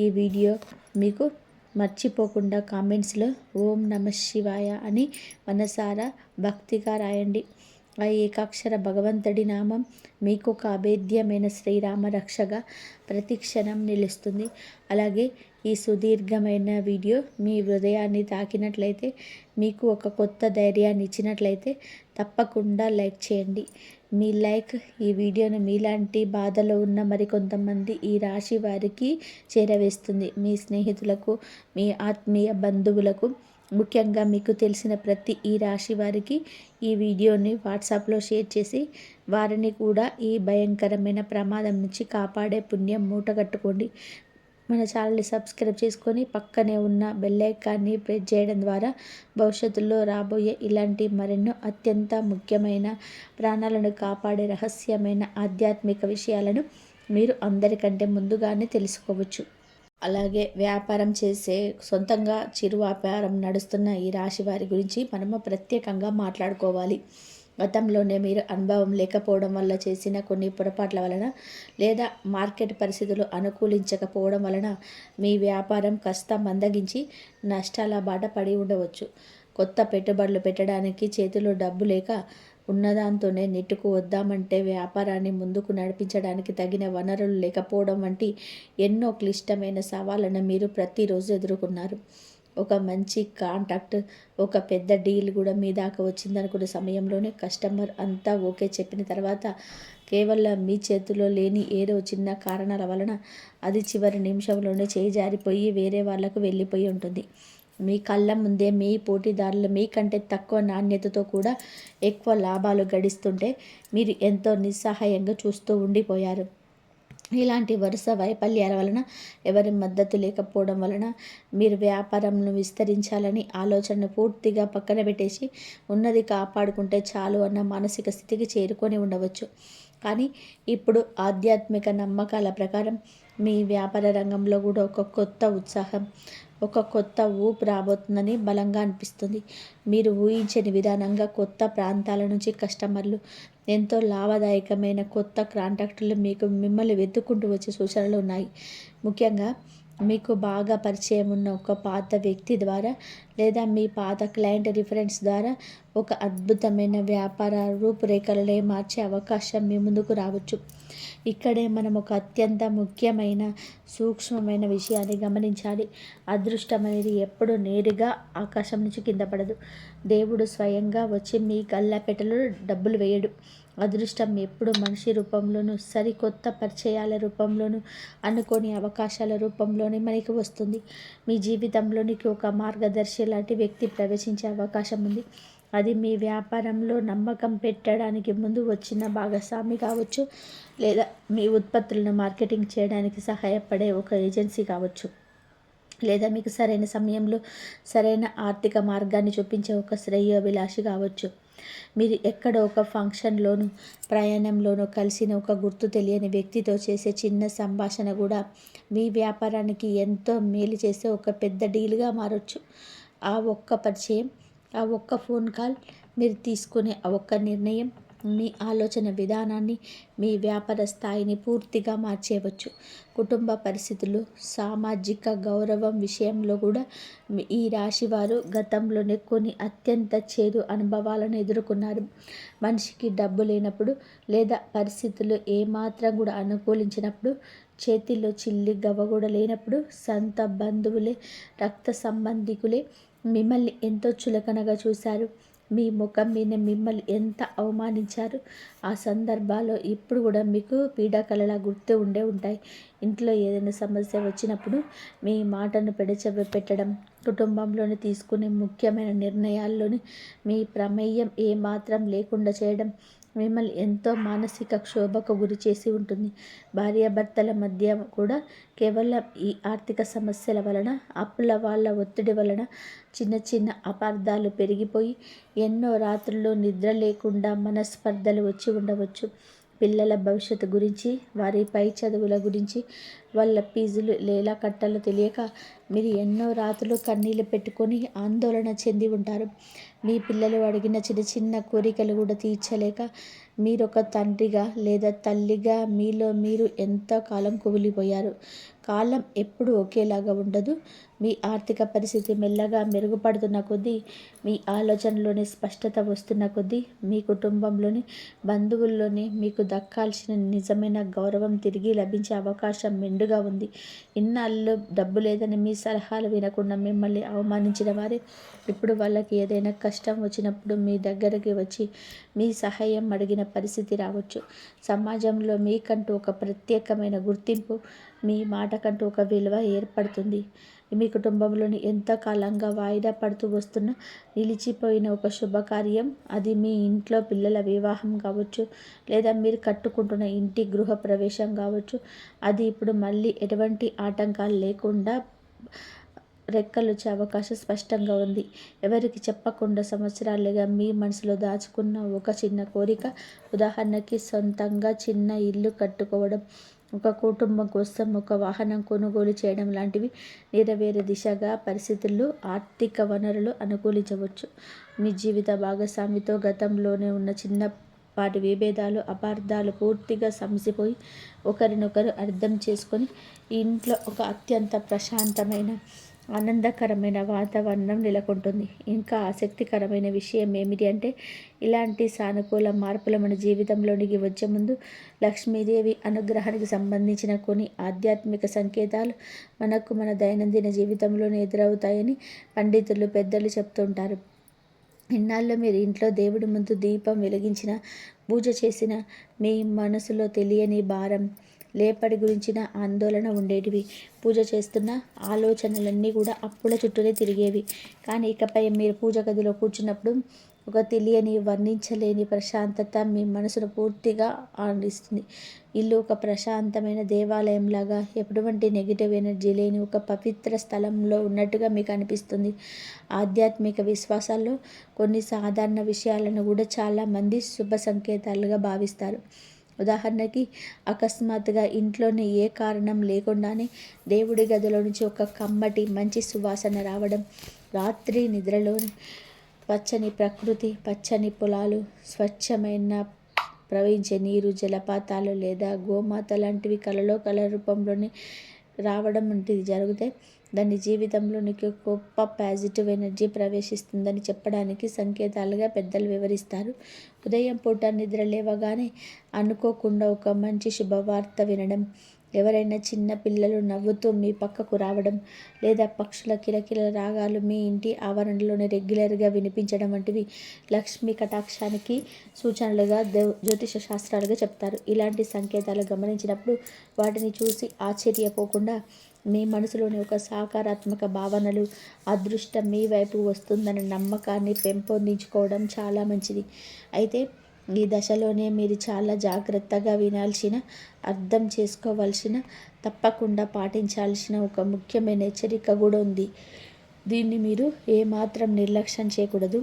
ఈ వీడియో మీకు మర్చిపోకుండా కామెంట్స్లో ఓం నమః శివాయ అని మనసారా భక్తిగా రాయండి. ఆ ఏకాక్షర భగవంతుడి నామం మీకు ఒక అభేద్యమైన శ్రీరామ రక్షగా ప్రతిక్షణం నిలుస్తుంది. అలాగే ఈ సుదీర్ఘమైన వీడియో మీ హృదయాన్ని తాకినట్లయితే, మీకు ఒక కొత్త ధైర్యాన్ని ఇచ్చినట్లయితే తప్పకుండా లైక్ చేయండి. మీ లైక్ ఈ వీడియోను మీలాంటి బాధలో ఉన్న మరికొంతమంది ఈ రాశి వారికి చేరవేస్తుంది. మీ స్నేహితులకు, మీ ఆత్మీయ బంధువులకు, ముఖ్యంగా మీకు తెలిసిన ప్రతి ఈ రాశి వారికి ఈ వీడియోని వాట్సాప్లో షేర్ చేసి వారిని కూడా ఈ భయంకరమైన ప్రమాదం నుంచి కాపాడే పుణ్యం మూటగట్టుకోండి. మన ఛానల్ని సబ్స్క్రైబ్ చేసుకొని పక్కనే ఉన్న బెల్ ఐకాన్ని ప్రెస్ చేయడం ద్వారా భవిష్యత్తులో రాబోయే ఇలాంటి మరెన్నో అత్యంత ముఖ్యమైన, ప్రాణాలను కాపాడే రహస్యమైన ఆధ్యాత్మిక విషయాలను మీరు అందరికంటే ముందుగానే తెలుసుకోవచ్చు. అలాగే వ్యాపారం చేసే, సొంతంగా చిరు వ్యాపారం నడుస్తున్న ఈ రాశి వారి గురించి మనము ప్రత్యేకంగా మాట్లాడుకోవాలి. గతంలోనే మీరు అనుభవం లేకపోవడం వల్ల చేసిన కొన్ని పొరపాట్ల వలన, లేదా మార్కెట్ పరిస్థితులు అనుకూలించకపోవడం వలన మీ వ్యాపారం కాస్త మందగించి నష్టాల బాట పడి ఉండవచ్చు. కొత్త పెట్టుబడులు పెట్టడానికి చేతిలో డబ్బు లేక ఉన్నదాంతోనే నెట్టుకు వద్దామంటే వ్యాపారాన్ని ముందుకు నడిపించడానికి తగిన వనరులు లేకపోవడం వంటి ఎన్నో క్లిష్టమైన సవాళ్ళను మీరు ప్రతిరోజు ఎదుర్కొన్నారు. ఒక మంచి కాంటాక్ట్, ఒక పెద్ద డీల్ కూడా మీ దాకా వచ్చిందనుకున్న సమయంలోనే కస్టమర్ అంతా ఓకే చెప్పిన తర్వాత కేవలం మీ చేతిలో లేని ఏదో చిన్న కారణాల వలన అది చివరి నిమిషంలోనే చేయి జారిపోయి వేరే వాళ్ళకు వెళ్ళిపోయి ఉంటుంది. మీ కళ్ళ ముందే మీ పోటీదారులు మీకంటే తక్కువ నాణ్యతతో కూడా ఎక్కువ లాభాలు గడిస్తుంటే మీరు ఎంతో నిస్సహాయంగా చూస్తూ ఉండిపోయారు. ఇలాంటి వరుస వైఫల్యాల వలన, ఎవరి మద్దతు లేకపోవడం వలన మీరు వ్యాపారంను విస్తరించాలని ఆలోచనను పూర్తిగా పక్కన పెట్టేసి ఉన్నది కాపాడుకుంటే చాలు అన్న మానసిక స్థితికి చేరుకొని ఉండవచ్చు. కానీ ఇప్పుడు ఆధ్యాత్మిక నమ్మకాల ప్రకారం మీ వ్యాపార రంగంలో కూడా ఒక కొత్త ఉత్సాహం, ఒక కొత్త ఊపు రాబోతుందని బలంగా అనిపిస్తుంది. మీరు ఊహించని విధానంగా కొత్త ప్రాంతాల నుంచి కస్టమర్లు, ఎంతో లాభదాయకమైన కొత్త కాంటాక్టులు మిమ్మల్ని వెతుక్కుంటూ వచ్చే సూచనలు ఉన్నాయి. ముఖ్యంగా మీకు బాగా పరిచయం ఉన్న ఒక పాత వ్యక్తి ద్వారా, లేదా మీ పాత క్లయింట్ రిఫరెన్స్ ద్వారా ఒక అద్భుతమైన వ్యాపార రూపురేఖలనే మార్చే అవకాశం మీ ముందుకు రావచ్చు. ఇక్కడే మనం ఒక అత్యంత ముఖ్యమైన, సూక్ష్మమైన విషయాన్ని గమనించాలి. అదృష్టం అనేది ఎప్పుడు నేరుగా ఆకాశం నుంచి కింద పడదు. దేవుడు స్వయంగా వచ్చి మీ గల్లాపెట్టెలో డబ్బులు వేయడు. అదృష్టం ఎప్పుడు మనిషి రూపంలోనూ, సరికొత్త పరిచయాల రూపంలోనూ, అనుకోని అవకాశాల రూపంలోనే మనకి వస్తుంది. మీ జీవితంలోనికి ఒక మార్గదర్శి లాంటి వ్యక్తి ప్రవేశించే అవకాశం ఉంది. అది మీ వ్యాపారంలో నమ్మకం పెట్టడానికి ముందు వచ్చిన భాగస్వామి కావచ్చు, లేదా మీ ఉత్పత్తులను మార్కెటింగ్ చేయడానికి సహాయపడే ఒక ఏజెన్సీ కావచ్చు, లేదా మీకు సరైన సమయంలో సరైన ఆర్థిక మార్గాన్ని చూపించే ఒక శ్రేయోభిలాషి కావచ్చు. మీరు ఎక్కడో ఒక ఫంక్షన్లోనూ ప్రయాణంలోనూ కలిసిన ఒక గుర్తు తెలియని వ్యక్తితో చేసే చిన్న సంభాషణ కూడా మీ వ్యాపారానికి ఎంతో మేలు చేసే ఒక పెద్ద డీల్గా మారొచ్చు. ఆ ఒక్క పరిచయం, ఆ ఒక్క ఫోన్ కాల్, మీరు తీసుకునే ఆ ఒక్క నిర్ణయం మీ ఆలోచన విధానాన్ని, మీ వ్యాపార స్థాయిని పూర్తిగా మార్చేయవచ్చు. కుటుంబ పరిస్థితులు, సామాజిక గౌరవం విషయంలో కూడా ఈ రాశివారు గతంలోనే కొన్ని అత్యంత చేదు అనుభవాలను ఎదుర్కొన్నారు. మనిషికి డబ్బు లేనప్పుడు లేదా పరిస్థితులు ఏమాత్రం కూడా అనుకూలించినప్పుడు, చేతిలో చిల్లి గవ్వ కూడా లేనప్పుడు సొంత బంధువులే, రక్త సంబంధికులే మిమ్మల్ని ఎంతో చులకనగా చూశారు. మీ ముఖం మీద మిమ్మల్ని ఎంత అవమానించారు. ఆ సందర్భాల్లో ఇప్పుడు కూడా మీకు పీడాకలలా గుర్తు ఉంటాయి. ఇంట్లో ఏదైనా సమస్య వచ్చినప్పుడు మీ మాటను పెడచెవి పెట్టడం, కుటుంబంలోని తీసుకునే ముఖ్యమైన నిర్ణయాల్లోని మీ ప్రమేయం ఏమాత్రం లేకుండా చేయడం మిమ్మల్ని ఎంతో మానసిక క్షోభకు గురి చేసి ఉంటుంది. భార్యాభర్తల మధ్య కూడా కేవలం ఈ ఆర్థిక సమస్యల వలన, అప్పుల వాళ్ళ ఒత్తిడి వలన చిన్న చిన్న అపార్థాలు పెరిగిపోయి ఎన్నో రాత్రులు నిద్ర లేకుండా మనస్పర్ధలు వచ్చి ఉండవచ్చు. పిల్లల భవిష్యత్తు గురించి, వారి పై చదువుల గురించి, వాళ్ళ ఫీజులు ఎలా కట్టాలో తెలియక మీరు ఎన్నో రాత్రులు కన్నీళ్ళు పెట్టుకొని ఆందోళన చెంది ఉంటారు. మీ పిల్లలు అడిగిన చిన్న చిన్న కోరికలు కూడా తీర్చలేక మీరొక తండ్రిగా లేదా తల్లిగా మీలో మీరు ఎంతో కాలం కుమిలిపోయారు. కాలం ఎప్పుడు ఒకేలాగా ఉండదు. మీ ఆర్థిక పరిస్థితి మెల్లగా మెరుగుపడుతున్న కొద్దీ, మీ ఆలోచనలోని స్పష్టత వస్తున్న కొద్దీ, మీ కుటుంబంలోని బంధువుల్లోని మీకు దక్కాల్సిన నిజమైన గౌరవం తిరిగి లభించే అవకాశం మెండుగా ఉంది. ఇన్నాళ్ళు డబ్బు లేదని మీ సలహాలు వినకుండా మిమ్మల్ని అవమానించిన వారే ఇప్పుడు వాళ్ళకి ఏదైనా కష్టం వచ్చినప్పుడు మీ దగ్గరికి వచ్చి మీ సహాయం అడిగిన పరిస్థితి రావచ్చు. సమాజంలో మీకంటూ ఒక ప్రత్యేకమైన గుర్తింపు, మీ మాటకంటూ ఒక విలువ ఏర్పడుతుంది. మీ కుటుంబంలోని ఎంతకాలంగా వాయిదా పడుతూ వస్తున్న నిలిచిపోయిన ఒక శుభకార్యం, అది మీ ఇంట్లో పిల్లల వివాహం కావచ్చు, లేదా మీరు కట్టుకుంటున్న ఇంటి గృహ ప్రవేశం కావచ్చు, అది ఇప్పుడు మళ్ళీ ఎటువంటి ఆటంకాలు లేకుండా రెక్కలొచ్చే అవకాశం స్పష్టంగా ఉంది. ఎవరికి చెప్పకుండా సంవత్సరాలుగా మీ మనసులో దాచుకున్న ఒక చిన్న కోరిక, ఉదాహరణకి సొంతంగా చిన్న ఇల్లు కట్టుకోవడం, ఒక కుటుంబం కోసం ఒక వాహనం కొనుగోలు చేయడం లాంటివి నెరవేరే దిశగా పరిస్థితులు, ఆర్థిక వనరులు అనుకూలించవచ్చు. మీ జీవిత భాగస్వామితో గతంలోనే ఉన్న చిన్నపాటి విభేదాలు, అపార్థాలు పూర్తిగా సమసిపోయి ఒకరినొకరు అర్థం చేసుకొని ఇంట్లో ఒక అత్యంత ప్రశాంతమైన, ఆనందకరమైన వాతావరణం నెలకొంటుంది. ఇంకా ఆసక్తికరమైన విషయం ఏమిటి అంటే, ఇలాంటి సానుకూల మార్పులు మన జీవితంలోనికి వచ్చే ముందు లక్ష్మీదేవి అనుగ్రహానికి సంబంధించిన కొన్ని ఆధ్యాత్మిక సంకేతాలు మనకు మన దైనందిన జీవితంలోనే ఎదురవుతాయని పండితులు, పెద్దలు చెప్తుంటారు. ఇన్నాళ్ళు మీరు ఇంట్లో దేవుడి ముందు దీపం వెలిగించిన, పూజ చేసిన, మీ మనసులో తెలియని భారం, లేపడి గురించిన ఆందోళన ఉండేటివి. పూజ చేస్తున్న ఆలోచనలన్నీ కూడా అప్పుల చుట్టూనే తిరిగేవి. కానీ ఇకపై మీరు పూజ గదిలో కూర్చున్నప్పుడు ఒక తెలియని, వర్ణించలేని ప్రశాంతత మీ మనసును పూర్తిగా ఆనందిస్తుంది. ఇల్లు ఒక ప్రశాంతమైన దేవాలయంలాగా, ఎటువంటి నెగిటివ్ ఎనర్జీ లేని ఒక పవిత్ర స్థలంలో ఉన్నట్టుగా మీకు అనిపిస్తుంది. ఆధ్యాత్మిక విశ్వాసాల్లో కొన్ని సాధారణ విషయాలను కూడా చాలామంది శుభ సంకేతాలుగా భావిస్తారు. ఉదాహరణకి, అకస్మాత్తుగా ఇంట్లోని ఏ కారణం లేకుండానే దేవుడి గదిలో నుంచి ఒక కమ్మటి మంచి సువాసన రావడం, రాత్రి నిద్రలో పచ్చని ప్రకృతి, పచ్చని పొలాలు, స్వచ్ఛమైన ప్రవహించే నీరు, జలపాతాలు లేదా గోమాత లాంటివి కల రూపంలోనే రావడం వంటిది జరిగితే దాని జీవితంలోనికి గొప్ప పాజిటివ్ ఎనర్జీ ప్రవేశిస్తుందని చెప్పడానికి సంకేతాలుగా పెద్దలు వివరిస్తారు. ఉదయం పూట నిద్ర లేవగానే అనుకోకుండా ఒక మంచి శుభవార్త వినడం, ఎవరైనా చిన్న పిల్లలు నవ్వుతూ మీ పక్కకు రావడం, లేదా పక్షుల కిలకిల రాగాలు మీ ఇంటి ఆవరణలోనే రెగ్యులర్గా వినిపించడం వంటివి లక్ష్మీ కటాక్షానికి సూచనలుగా జ్యోతిష శాస్త్రాలుగా చెప్తారు. ఇలాంటి సంకేతాలు గమనించినప్పుడు వాటిని చూసి ఆశ్చర్యపోకుండా మీ మనసులోని ఒక సకారాత్మక భావనలు, అదృష్టం మీ వైపు వస్తుందన్న నమ్మకాన్ని పెంపొందించుకోవడం చాలా మంచిది. అయితే ఈ దశలోనే మీరు చాలా జాగ్రత్తగా వినాల్సిన, అర్థం చేసుకోవాల్సిన, తప్పకుండా పాటించాల్సిన ఒక ముఖ్యమైన హెచ్చరిక కూడా ఉంది. దీన్ని మీరు ఏమాత్రం నిర్లక్ష్యం చేయకూడదు.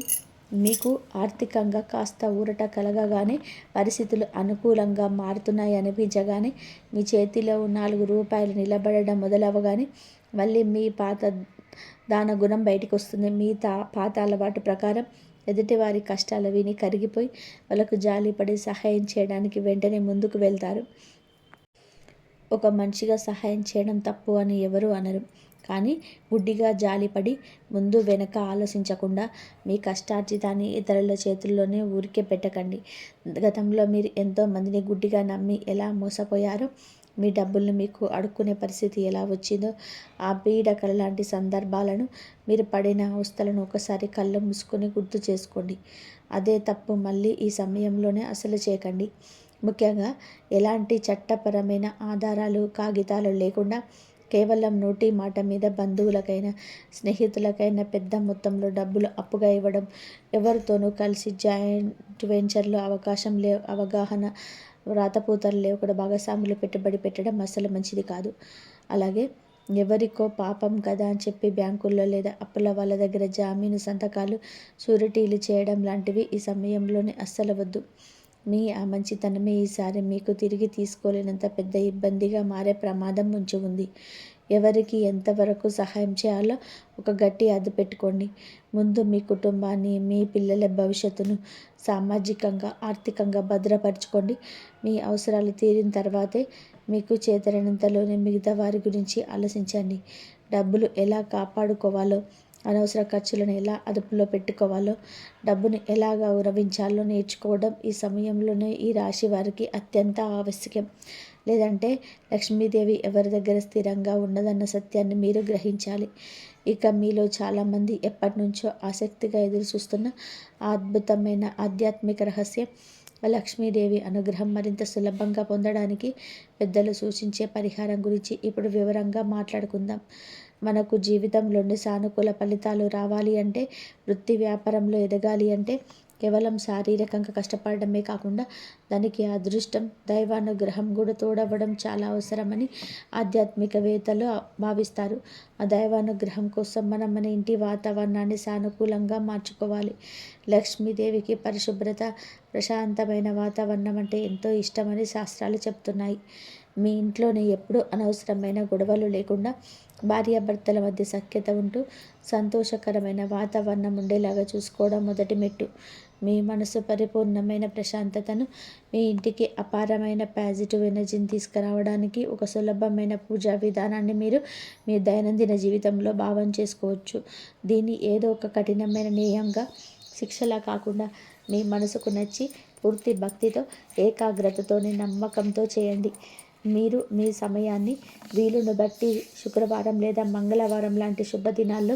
మీకు ఆర్థికంగా కాస్త ఊరట కలగగానే, పరిస్థితులు అనుకూలంగా మారుతున్నాయి అనిపించగానే, మీ చేతిలో 4 రూపాయలు నిలబడడం మొదలవగానే మళ్ళీ మీ పాత దాన గుణం బయటికి వస్తుంది. మీ పాత అలవాటు ప్రకారం ఎదుటివారి కష్టాలు విని కరిగిపోయి వాళ్ళకు జాలిపడి సహాయం చేయడానికి వెంటనే ముందుకు వెళ్తారు. ఒక మనిషిగా సహాయం చేయడం తప్పు అని ఎవరూ అనరు. కానీ గుడ్డిగా జాలిపడి ముందు వెనక ఆలోచించకుండా మీ కష్టార్జితాన్ని ఇతరుల చేతుల్లోనే ఊరికే పెట్టకండి. గతంలో మీరు ఎంతోమందిని గుడ్డిగా నమ్మి ఎలా మోసపోయారో, మీ డబ్బుల్ని మీకు అడుక్కునే పరిస్థితి ఎలా వచ్చిందో, ఆ పీడకల లాంటి సందర్భాలను, మీరు పడిన అవస్థలను ఒకసారి కళ్ళు మూసుకొని గుర్తు చేసుకోండి. అదే తప్పు మళ్ళీ ఈ సమయంలోనే అసలు చేయకండి. ముఖ్యంగా ఎలాంటి చట్టపరమైన ఆధారాలు, కాగితాలు లేకుండా కేవలం నోటి మాట మీద బంధువులకైనా, స్నేహితులకైనా పెద్ద మొత్తంలో డబ్బులు అప్పుగా ఇవ్వడం, ఎవరితోనూ కలిసి జాయింట్ వెంచర్లో అవగాహన, రాతపూతలు లేకుండా భాగస్వాములు పెట్టుబడి పెట్టడం అస్సలు మంచిది కాదు. అలాగే ఎవరికో పాపం కదా అని చెప్పి బ్యాంకుల్లో లేదా అప్పుల వాళ్ళ దగ్గర జామీను సంతకాలు, షూరిటీలు చేయడం లాంటివి ఈ సమయంలోనే అస్సలు వద్దు. మీ ఆ మంచితనమే ఈసారి మీకు తిరిగి తీసుకోలేనంత పెద్ద ఇబ్బందిగా మారే ప్రమాదం ముంచి ఉంది. ఎవరికి ఎంతవరకు సహాయం చేయాలో ఒక గట్టి అదుపు పెట్టుకోండి. ముందు మీ కుటుంబాన్ని, మీ పిల్లల భవిష్యత్తును సామాజికంగా, ఆర్థికంగా భద్రపరచుకోండి. మీ అవసరాలు తీరిన తర్వాతే మీకు చేతనైనంతలోనే మిగతా వారి గురించి ఆలోచించండి. డబ్బులు ఎలా కాపాడుకోవాలో, అనవసర ఖర్చులను ఎలా అదుపులో పెట్టుకోవాలో, డబ్బును ఎలా గౌరవించాలో నేర్చుకోవడం ఈ సమయంలోనే ఈ రాశి వారికి అత్యంత ఆవశ్యకం. లేదంటే లక్ష్మీదేవి ఎవరి దగ్గర స్థిరంగా ఉన్నదన్న సత్యాన్ని మీరు గ్రహించాలి. ఇక మీలో చాలామంది ఎప్పటి నుంచో ఆసక్తిగా ఎదురు చూస్తున్న అద్భుతమైన ఆధ్యాత్మిక రహస్యం, లక్ష్మీదేవి అనుగ్రహం మరింత సులభంగా పొందడానికి పెద్దలు సూచించే పరిహారం గురించి ఇప్పుడు వివరంగా మాట్లాడుకుందాం. మనకు జీవితంలోని సానుకూల ఫలితాలు రావాలి అంటే, వృత్తి వ్యాపారంలో ఎదగాలి అంటే కేవలం శారీరకంగా కష్టపడమే కాకుండా దానికి అదృష్టం, దైవానుగ్రహం కూడా తోడవడం చాలా అవసరమని ఆధ్యాత్మికవేత్తలు భావిస్తారు. ఆ దైవానుగ్రహం కోసం మనం మన ఇంటి వాతావరణాన్ని సానుకూలంగా మార్చుకోవాలి. లక్ష్మీదేవికి పరిశుభ్రత, ప్రశాంతమైన వాతావరణం అంటే ఎంతో ఇష్టమని శాస్త్రాలు చెప్తున్నాయి. మీ ఇంట్లోనే ఎప్పుడూ అనవసరమైన గొడవలు లేకుండా, భార్యాభర్తల మధ్య సఖ్యత ఉంటూ సంతోషకరమైన వాతావరణం ఉండేలాగా చూసుకోవడం మొదటి మెట్టు. మీ మనసు పరిపూర్ణమైన ప్రశాంతతను, మీ ఇంటికి అపారమైన పాజిటివ్ ఎనర్జీని తీసుకురావడానికి ఒక సులభమైన పూజా విధానాన్ని మీరు మీ దైనందిన జీవితంలో భావం చేసుకోవచ్చు. దీన్ని ఏదో ఒక కఠినమైన నియమంగా, శిక్షలా కాకుండా మీ మనసుకు నచ్చి పూర్తి భక్తితో, ఏకాగ్రతతోని, నమ్మకంతో చేయండి. మీరు మీ సమయాన్ని వీలును బట్టి శుక్రవారం లేదా మంగళవారం లాంటి శుభదినాల్లో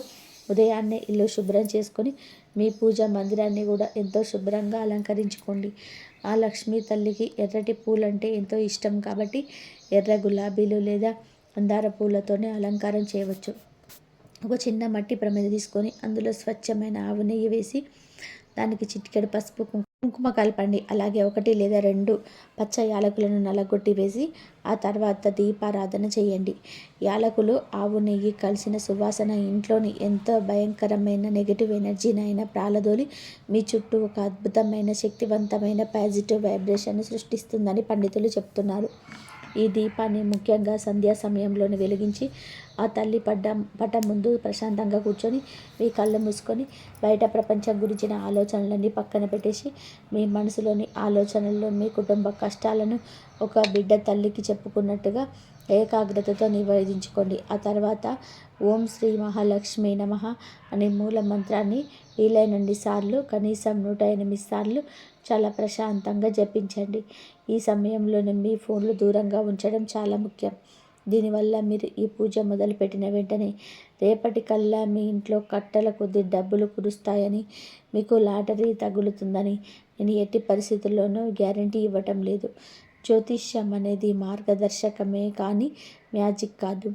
ఉదయాన్నే ఇల్లు శుభ్రం చేసుకొని మీ పూజా మందిరాన్ని కూడా ఎంతో శుభ్రంగా అలంకరించుకోండి. ఆ లక్ష్మీ తల్లికి ఎర్రటి పూలంటే ఎంతో ఇష్టం కాబట్టి ఎర్ర గులాబీలు లేదా మందార పూలతోనే అలంకారం చేయవచ్చు. ఒక చిన్న మట్టి ప్రమిద తీసుకొని అందులో స్వచ్ఛమైన ఆవు నెయ్యి వేసి దానికి చిటికెడు పసుపు, కుంకుమ కలపండి. అలాగే 1 లేదా 2 పచ్చ యాలకులను నలగొట్టి వేసి ఆ తర్వాత దీపారాధన చేయండి. యాలకులు, ఆవు నెయ్యి కలిసిన సువాసన ఇంట్లోని ఎంతో భయంకరమైన నెగిటివ్ ఎనర్జీనైనా ప్రాలదోలి మీ చుట్టూ ఒక అద్భుతమైన, శక్తివంతమైన పాజిటివ్ వైబ్రేషన్ని సృష్టిస్తుందని పండితులు చెప్తున్నారు. ఈ దీపాన్ని ముఖ్యంగా సంధ్యా సమయంలోనే వెలిగించి ఆ తల్లి పటం ముందు ప్రశాంతంగా కూర్చొని మీ కళ్ళు మూసుకొని బయట ప్రపంచం గురించిన ఆలోచనలన్నీ పక్కన పెట్టేసి మీ మనసులోని ఆలోచనల్లో మీ కుటుంబ కష్టాలను ఒక బిడ్డ తల్లికి చెప్పుకున్నట్టుగా ఏకాగ్రతతో నివేదించుకోండి. ఆ తర్వాత ఓం శ్రీ మహాలక్ష్మి నమః అనే మూల మంత్రాన్ని వీలైనన్ని సార్లు, కనీసం 108 సార్లు చాలా ప్రశాంతంగా జపించండి. ఈ సమయంలోనే మీ ఫోన్లు దూరంగా ఉంచడం చాలా ముఖ్యం. దీనివల్ల మీరు ఈ పూజ మొదలుపెట్టిన వెంటనే రేపటికల్లా మీ ఇంట్లో కట్టల కొద్ది డబ్బులు కురుస్తాయని, మీకు లాటరీ తగులుతుందని నేను ఎట్టి పరిస్థితుల్లోనూ గ్యారంటీ ఇవ్వటం లేదు. జ్యోతిష్యం అనేది మార్గదర్శకమే కానీ మ్యాజిక్ కాదు.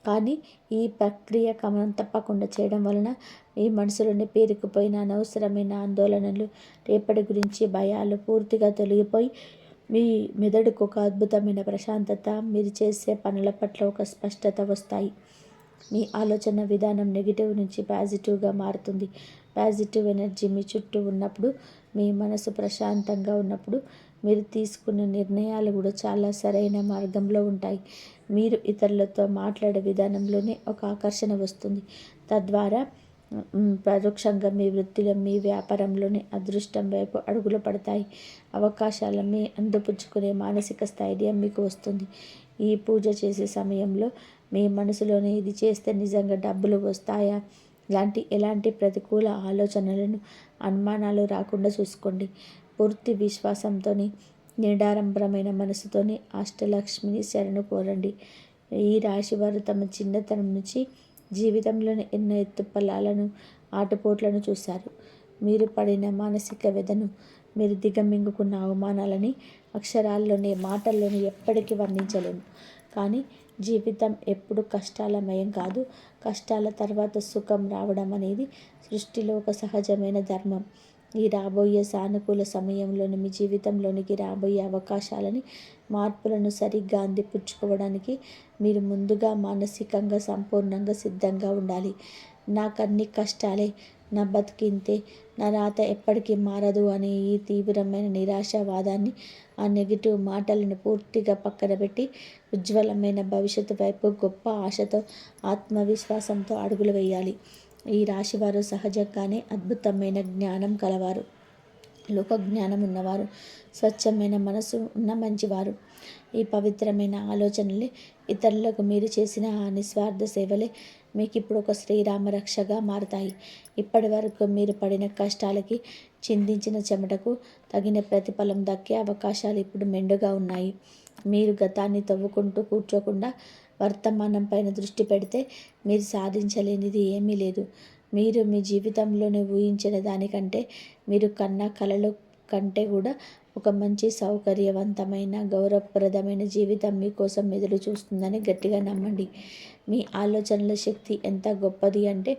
కానీ ఈ ప్రక్రియ క్రమం తప్పకుండా చేయడం వలన మీ మనసులోని పేరుకుపోయిన అనవసరమైన ఆందోళనలు, రేపటి గురించి భయాలు పూర్తిగా తొలగిపోయి మీ మెదడుకు ఒక అద్భుతమైన ప్రశాంతత, మీరు చేసే పనుల పట్ల ఒక స్పష్టత వస్తాయి. మీ ఆలోచన విధానం నెగిటివ్ నుంచి పాజిటివ్గా మారుతుంది. పాజిటివ్ ఎనర్జీ మీ చుట్టూ ఉన్నప్పుడు, మీ మనసు ప్రశాంతంగా ఉన్నప్పుడు మీరు తీసుకునే నిర్ణయాలు కూడా చాలా సరైన మార్గంలో ఉంటాయి. మీరు ఇతరులతో మాట్లాడే విధానంలోనే ఒక ఆకర్షణ వస్తుంది. తద్వారా పరోక్షంగా మీ వృత్తిలో, మీ వ్యాపారంలోని అదృష్టం వైపు అడుగులు పడతాయి. అవకాశాలని అందిపుచ్చుకునే మానసిక స్థైర్యం మీకు వస్తుంది. ఈ పూజ చేసే సమయంలో మీ మనసులోనే ఇది చేస్తే నిజంగా డబ్బులు వస్తాయా ఎలాంటి ప్రతికూల ఆలోచనలను, అనుమానాలు రాకుండా చూసుకోండి. పూర్తి విశ్వాసంతో, నిడారంభరమైన మనసుతోని అష్టలక్ష్మిని శరణు కోరండి. ఈ రాశి వారు తమ చిన్నతనం నుంచి జీవితంలోని ఎన్నో ఎత్తుపల్లాలను, ఆటుపోట్లను చూశారు. మీరు పడిన మానసిక వ్యధను, మీరు దిగమింగుకున్న అవమానాలని అక్షరాల్లోనే, మాటల్లోనే ఎప్పటికీ వర్ణించలేము. కానీ జీవితం ఎప్పుడు కష్టాలమయం కాదు. కష్టాల తర్వాత సుఖం రావడం అనేది సృష్టిలో ఒక సహజమైన ధర్మం. ఈ రాబోయే సానుకూల సమయంలోని మీ జీవితంలోనికి రాబోయే అవకాశాలని, మార్పులను సరిగ్గా అందిపుచ్చుకోవడానికి మీరు ముందుగా మానసికంగా సంపూర్ణంగా సిద్ధంగా ఉండాలి. నాకన్ని కష్టాలే, నా బతికింతే, నా రాత ఎప్పటికీ మారదు అనే ఈ తీవ్రమైన నిరాశావాదాన్ని, ఆ నెగిటివ్ మాటలను పూర్తిగా పక్కన పెట్టి ఉజ్వలమైన భవిష్యత్తు వైపు గొప్ప ఆశతో, ఆత్మవిశ్వాసంతో అడుగులు వేయాలి. ఈ రాశివారు సహజంగానే అద్భుతమైన జ్ఞానం కలవారు, లోక జ్ఞానం ఉన్నవారు, స్వచ్ఛమైన మనసు ఉన్న మంచివారు. ఈ పవిత్రమైన ఆలోచనలే, ఇతరులకు మీరు చేసిన ఆ నిస్వార్థ సేవలే మీకు ఇప్పుడు ఒక శ్రీరామ రక్షగా మారుతాయి. ఇప్పటి వరకు మీరు పడిన కష్టాలకి, చిందించిన చెమటకు తగిన ప్రతిఫలం దక్కే అవకాశాలు ఇప్పుడు మెండుగా ఉన్నాయి. మీరు గతాన్ని తవ్వుకుంటూ కూర్చోకుండా వర్తమానం పైన దృష్టి పెడితే మీరు సాధించలేనిది ఏమీ లేదు. మీరు మీ జీవితంలోనే ఊహించిన దానికంటే, మీరు కన్న కలలు కంటే కూడా ఒక మంచి సౌకర్యవంతమైన, గౌరవప్రదమైన జీవితం మీకోసం ఎదురు చూస్తుందని గట్టిగా నమ్మండి. మీ ఆలోచనల శక్తి ఎంత గొప్పది అంటే,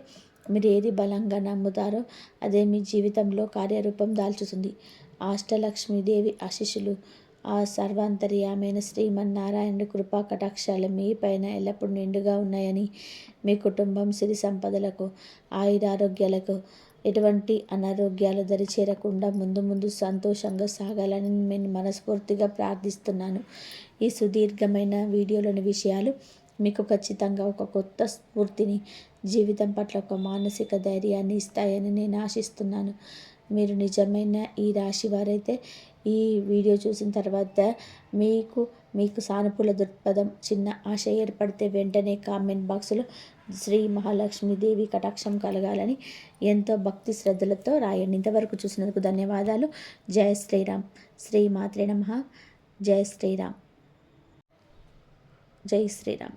మీరు ఏది బలంగా నమ్ముతారో అదే మీ జీవితంలో కార్యరూపం దాల్చుతుంది. అష్టలక్ష్మీదేవి ఆశీస్సులు, ఆ సర్వాంతర్యామైన శ్రీమన్నారాయణుడి కృపా కటాక్షాలు మీ పైన ఎల్లప్పుడూ నిండుగా ఉన్నాయని, మీ కుటుంబం సిరి సంపదలకు, ఆయురారోగ్యాలకు, ఎటువంటి అనారోగ్యాలు దరిచేరకుండా ముందు ముందు సంతోషంగా సాగాలని నేను మనస్ఫూర్తిగా ప్రార్థిస్తున్నాను. ఈ సుదీర్ఘమైన వీడియోలోని విషయాలు మీకు ఖచ్చితంగా ఒక కొత్త స్ఫూర్తిని, జీవితం పట్ల ఒక మానసిక ధైర్యాన్ని ఇస్తాయని నేను ఆశిస్తున్నాను. మీరు నిజమైన ఈ రాశి వారైతే ఈ వీడియో చూసిన తర్వాత మీకు సానుకూల దృక్పథం, చిన్న ఆశ ఏర్పడితే వెంటనే కామెంట్ బాక్స్లో శ్రీ మహాలక్ష్మీదేవి కటాక్షం కలగాలని ఎంతో భక్తి శ్రద్ధలతో రాయండి. ఇంతవరకు చూసినందుకు ధన్యవాదాలు. జై శ్రీరామ్. శ్రీ మాత్రే నమః. జై శ్రీరామ్. జై శ్రీరామ్.